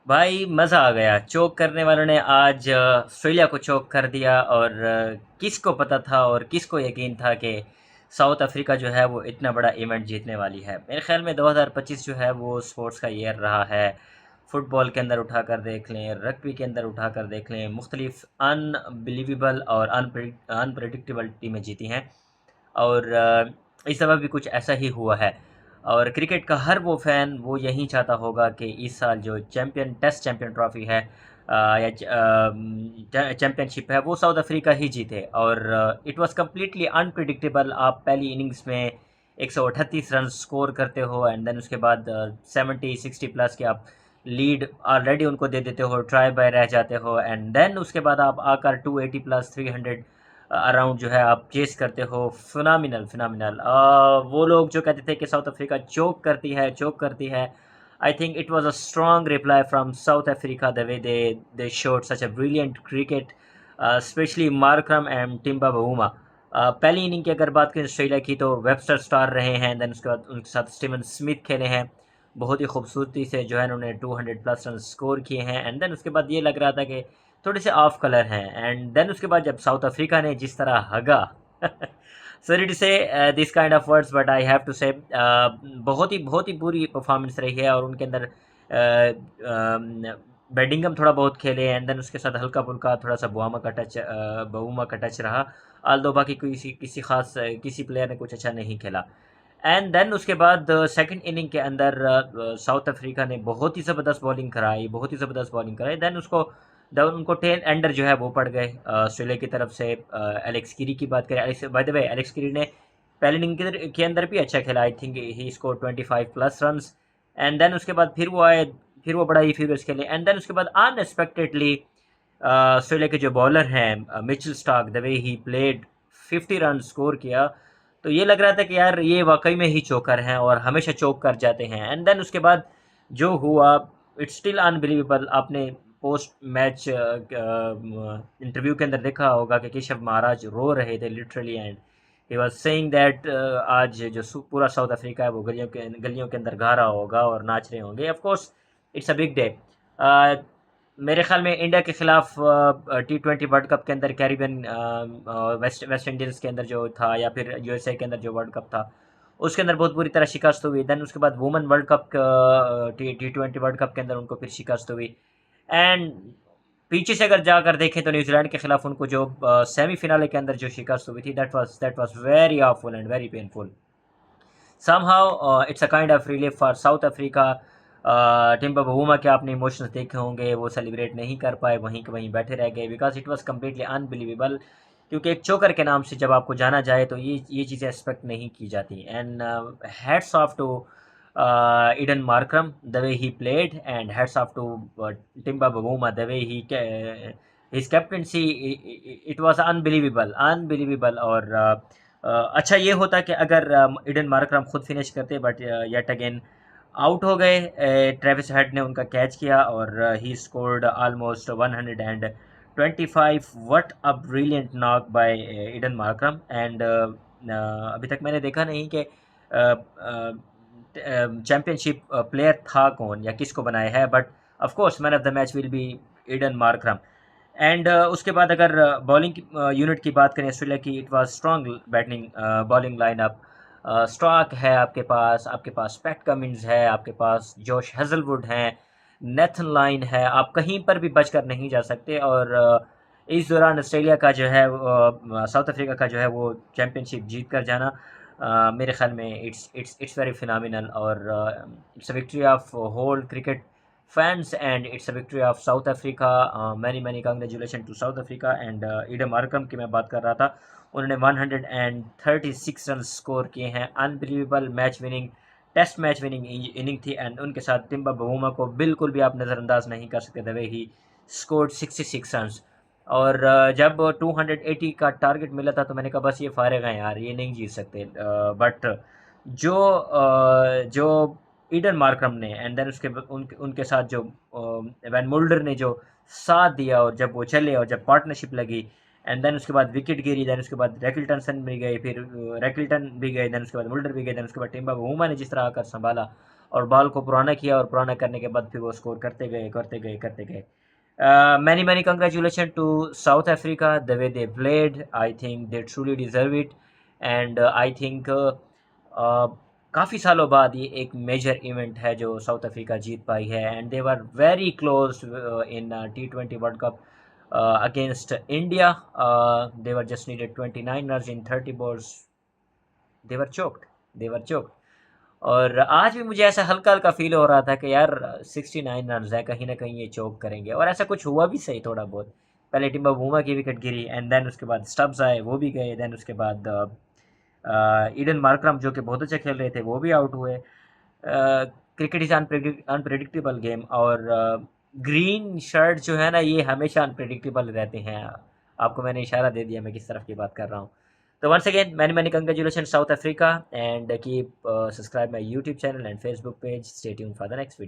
भाई मज़ा आ गया। चोक करने वालों ने आज ऑस्ट्रेलिया को चोक कर दिया और किसको पता था और किसको यकीन था कि साउथ अफ्रीका जो है वो इतना बड़ा इवेंट जीतने वाली है। मेरे ख्याल में 2025 जो है वो स्पोर्ट्स का ईयर रहा है। फुटबॉल के अंदर उठाकर देख लें, रग्बी के अंदर उठाकर देख लें, मुख्तलिफ अनबिलीवेबल और अनप्रडिक्टेबल टीमें जीती हैं। और इस दफ़ा भी कुछ ऐसा ही हुआ है। और क्रिकेट का हर वो फ़ैन वो यही चाहता होगा कि इस साल जो टेस्ट चैंपियन ट्रॉफ़ी है या चैंपियनशिप है वो साउथ अफ्रीका ही जीते। और इट वाज़ कम्प्लीटली अनप्रिडिक्टेबल। आप पहली इनिंग्स में 138 रन स्कोर करते हो एंड देन उसके बाद 70-60 प्लस के आप लीड ऑलरेडी उनको दे देते हो, ट्राई बाय रह जाते हो एंड देन उसके बाद आप आकर 280 प्लस 300 अराउंड जो है आप चेस करते हो। Phenomenal phenomenal. वो लोग जो कहते थे कि साउथ अफ्रीका चोक करती है, चोक करती है, I think it was a strong reply from south Africa the way they showed such a brilliant cricket, specially Markram and Timba Bavuma. पहली इनिंग की अगर बात करें ऑस्ट्रेलिया की तो वेबस्टर स्टार रहे हैं, देन उसके बाद उनके साथ स्टीवन स्मिथ खेले हैं। बहुत ही खूबसूरती से जो है उन्होंने 200 प्लस रन स्कोर किए हैं एंड देन उसके बाद ये लग रहा था कि थोड़े से ऑफ कलर हैं एंड देन उसके बाद जब साउथ अफ्रीका ने जिस तरह हगा sorry to say this kind of words but I have to say बहुत ही बुरी परफॉर्मेंस रही है। और उनके अंदर बेडिंगम थोड़ा बहुत खेले एंड देन उसके साथ हल्का फुल्का थोड़ा सा बुआमा का टच रहा। आल्दो बाकी किसी खास किसी प्लेयर ने कुछ अच्छा नहीं खेला। एंड देन उसके बाद सेकंड इनिंग के अंदर साउथ अफ्रीका ने बहुत ही ज़बरदस्त बॉलिंग कराई, बहुत ही ज़बरदस्त बॉलिंग कराई। देन उनको टेल एंडर जो है वो पड़ गए ऑस्ट्रेलिया की तरफ से। एलेक्स कीरी की बात करें, बाय द वे एलेक्स कीरी ने पहले इनिंग के अंदर भी अच्छा खेला। I think he score 25 plus runs and then उसके बाद फिर वो आए, फिर वो बड़ा ही फ्यूरियस खेले एंड देन उसके बाद अनएक्सपेक्टेडली ऑस्ट्रेलिया के जो बॉलर हैं Mitchell Starc, the way he played 50 run score किया। तो ये लग रहा था कि यार ये वाकई में ही चोकर हैं और हमेशा चोक कर जाते हैं। एंड देन उसके बाद जो हुआ इट्स स्टिल अनबिलीवेबल। आपने पोस्ट मैच इंटरव्यू के अंदर देखा होगा कि केशव महाराज रो रहे थे literally and he was saying that आज जो पूरा साउथ अफ्रीका है वो गलियों के अंदर गा रहा होगा और नाच रहे होंगे। Of course it's a big day. मेरे ख्याल में इंडिया के खिलाफ T20 वर्ल्ड कप के अंदर कैरिबियन वेस्ट वेस्ट इंडीज़ के अंदर जो था या फिर यूएसए के अंदर जो वर्ल्ड कप था उसके अंदर बहुत बुरी तरह शिकस्त हुई। देन उसके बाद women world cup T20 world cup के अंदर उनको फिर शिकस्त हुई एंड पीछे से अगर जाकर देखें तो न्यूजीलैंड के खिलाफ उनको जो सेमीफिनाले के अंदर जो शिकस्त हुई थी that was very awful and very painful. somehow it's a kind of relief for South Africa। Timba Bavuma के आपने इमोशंस देखे होंगे, वो सेलिब्रेट नहीं कर पाए, वहीं के वहीं बैठे रह गए because it was completely unbelievable. क्योंकि एक चोकर के नाम से जब आपको जाना जाए तो ये चीज़ें एक्सपेक्ट नहीं की जाती। And hats off to Aiden Markram the way he played and hats off to Temba Bavuma the way he his captaincy. It was unbelievable unbelievable. और अच्छा ये होता कि अगर ईडन मार्करम खुद फिनिश करते बट येट अगेन आउट हो गए। ट्रेविस हेड ने उनका कैच किया और he scored almost 125। What a brilliant knock by Aiden Markram. And अभी तक मैंने देखा नहीं कि चैम्पियनशिप प्लेयर था कौन या किसको बनाया है, but of course man of the match will be Eden Markram. And उसके बाद अगर बॉलिंग यूनिट की बात करें ऑस्ट्रेलिया की, it was strong batting bowling lineup. Stock है आपके पास पैट कमिंस है, आपके पास जोश हेजलवुड हैं, नेथन लाइन है, आप कहीं पर भी बचकर नहीं जा सकते। और इस दौरान ऑस्ट्रेलिया का जो है साउथ अफ्रीका का जो है वो चैम्पियनशिप जीत कर जाना मेरे ख्याल में इट्स वेरी फिनोमिनल। और it's a victory of whole cricket fans and it's a victory of South Africa। many congratulations to South Africa and Eden Markram की मैं बात कर रहा था, उन्होंने 136 रन स्कोर किए हैं। Unbelievable match winning test match winning inning थी एंड उनके साथ टिम्बा बवूमा को बिल्कुल भी आप नज़रअंदाज नहीं कर सकते the way he scored 66 run. और जब 280 का टारगेट मिला था तो मैंने कहा बस ये फारिग हैं यार, ये नहीं जीत सकते। बट जो ईडन मार्करम ने एंड देन उनके साथ जो वैन मुल्डर ने जो साथ दिया और जब वो चले और जब पार्टनरशिप लगी एंड देन उसके बाद विकेट गिरी, देन उसके बाद रैकल्टन भी गए, फिर रैकल्टन भी गए, देन उसके बाद मुल्डर भी गए, देन उसके बाद टिम्बा वूमा ने जिस तरह आकर संभाला और बॉल को पुराना किया और पुराना करने के बाद फिर वो स्कोर करते गए करते गए करते गए। Many congratulation to South Africa, the way they played, I think they truly deserve it. And I think काफ़ी सालों बाद ये एक मेजर इवेंट है जो साउथ अफ्रीका जीत पाई है। And they were very close in T20 world cup against India. They were just needed 29 runs in 30 balls. They were choked, they were choked. और आज भी मुझे ऐसा हल्का-हल्का फ़ील हो रहा था कि यार 69 रन्स है, कहीं न कहीं ये चोक करेंगे, और ऐसा कुछ हुआ भी सही थोड़ा बहुत। पहले टिम्बा बूमा की विकेट गिरी एंड देन उसके बाद स्टब्स आए, वो भी गए, देन उसके बाद ईडन मार्करम जो कि बहुत अच्छा खेल रहे थे वो भी आउट हुए। क्रिकेट इज़ अनप्रेडिक्टेबल गेम, और ग्रीन शर्ट जो है ना ये हमेशा अनप्रेडिक्टेबल रहते हैं। आपको मैंने इशारा दे दिया मैं किस तरफ की बात कर रहा हूँ। So once again, many congratulations South Africa, and keep subscribe my YouTube channel and Facebook page. Stay tuned for the next video.